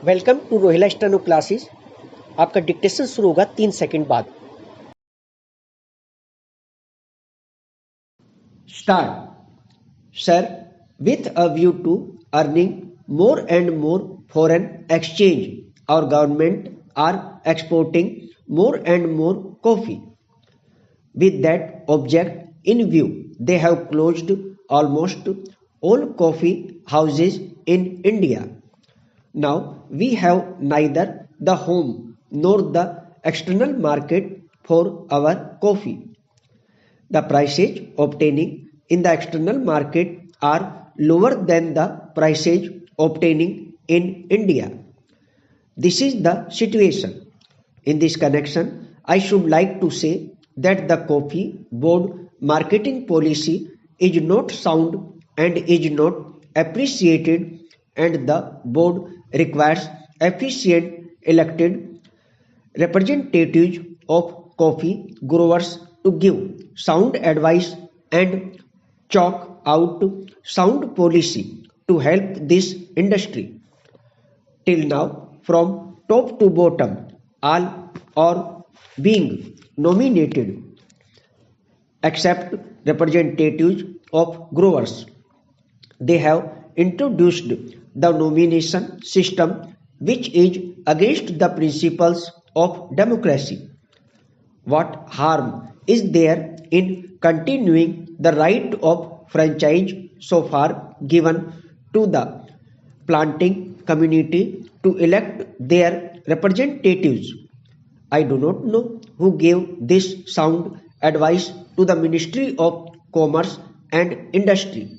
Welcome to Rohila steno classes. आपका dictation शुरू होगा 3 सेकंड बाद। Start. Sir, with a view to earning more and more foreign exchange, our government are exporting more and more coffee. With that object in view, they have closed almost all coffee houses in India. Now we have neither the home nor the external market for our coffee. The prices obtaining in the external market are lower than the prices obtaining in India. This is the situation. In this connection, I should like to say that the coffee board marketing policy is not sound and is not appreciated, and the board requires efficient elected representatives of coffee growers to give sound advice and chalk out sound policy to help this industry. Till now, from top to bottom, all are being nominated except representatives of growers. They have introduced the nomination system which is against the principles of democracy. What harm is there in continuing the right of franchise so far given to the planting community to elect their representatives? I do not know who gave this sound advice to the Ministry of Commerce and Industry.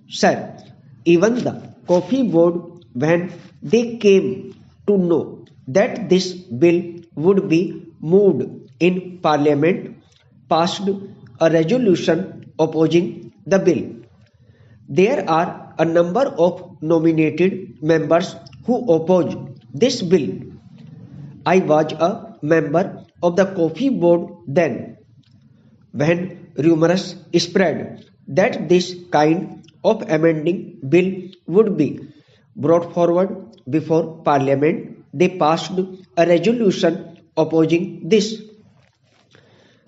Sir, even the coffee board, when they came to know that this bill would be moved in Parliament, passed a resolution opposing the bill. There are a number of nominated members who oppose this bill. I was a member of the coffee board then. When rumors spread that this kind of amending bill would be brought forward before Parliament, they passed a resolution opposing this.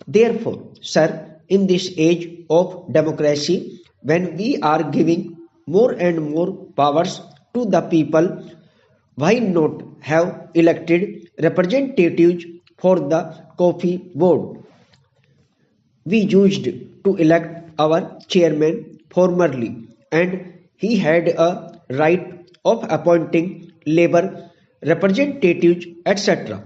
Therefore, sir, in this age of democracy, when we are giving more and more powers to the people, why not have elected representatives for the coffee board? We used to elect our chairman formerly, and he had a right of appointing labor representatives, etc.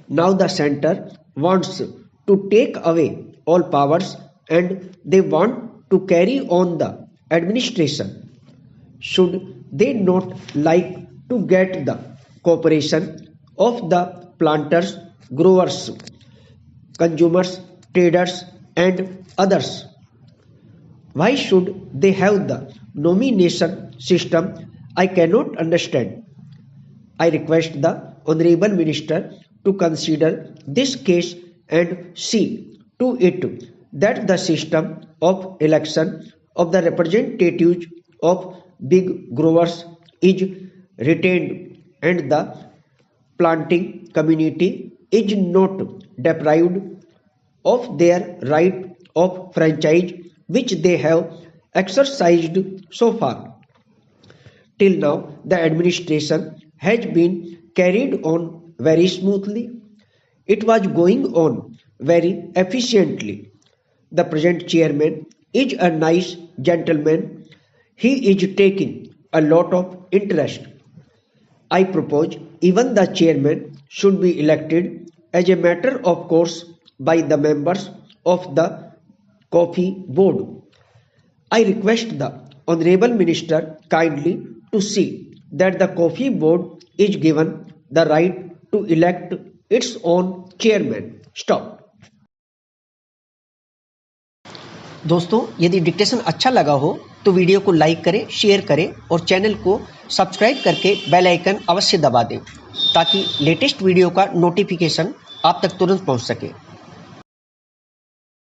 Now the center wants to take away all powers and they want to carry on the administration. Should they not like to get the cooperation of the planters, growers, consumers, traders, and others? Why should they have the nomination system? I cannot understand. I request the Honorable Minister to consider this case and see to it that the system of election of the representatives of big growers is retained and the planting community is not deprived of their right of franchise which they have exercised so far. Till now, the administration has been carried on very smoothly. It was going on very efficiently. The present chairman is a nice gentleman. He is taking a lot of interest. I propose even the chairman should be elected as a matter of course by the members of the coffee board. I request the Honorable Minister kindly to see that the coffee board is given the right to elect its own chairman. Stop. दोस्तों, यदि dictation अच्छा लगा हो तो video को like करें, share करें और चैनल को सब्सक्राइब करके बेल आइकन अवश्य दबा दें ताकि लेटेस्ट वीडियो का नोटिफिकेशन आप तक तुरंत पहुंच सके।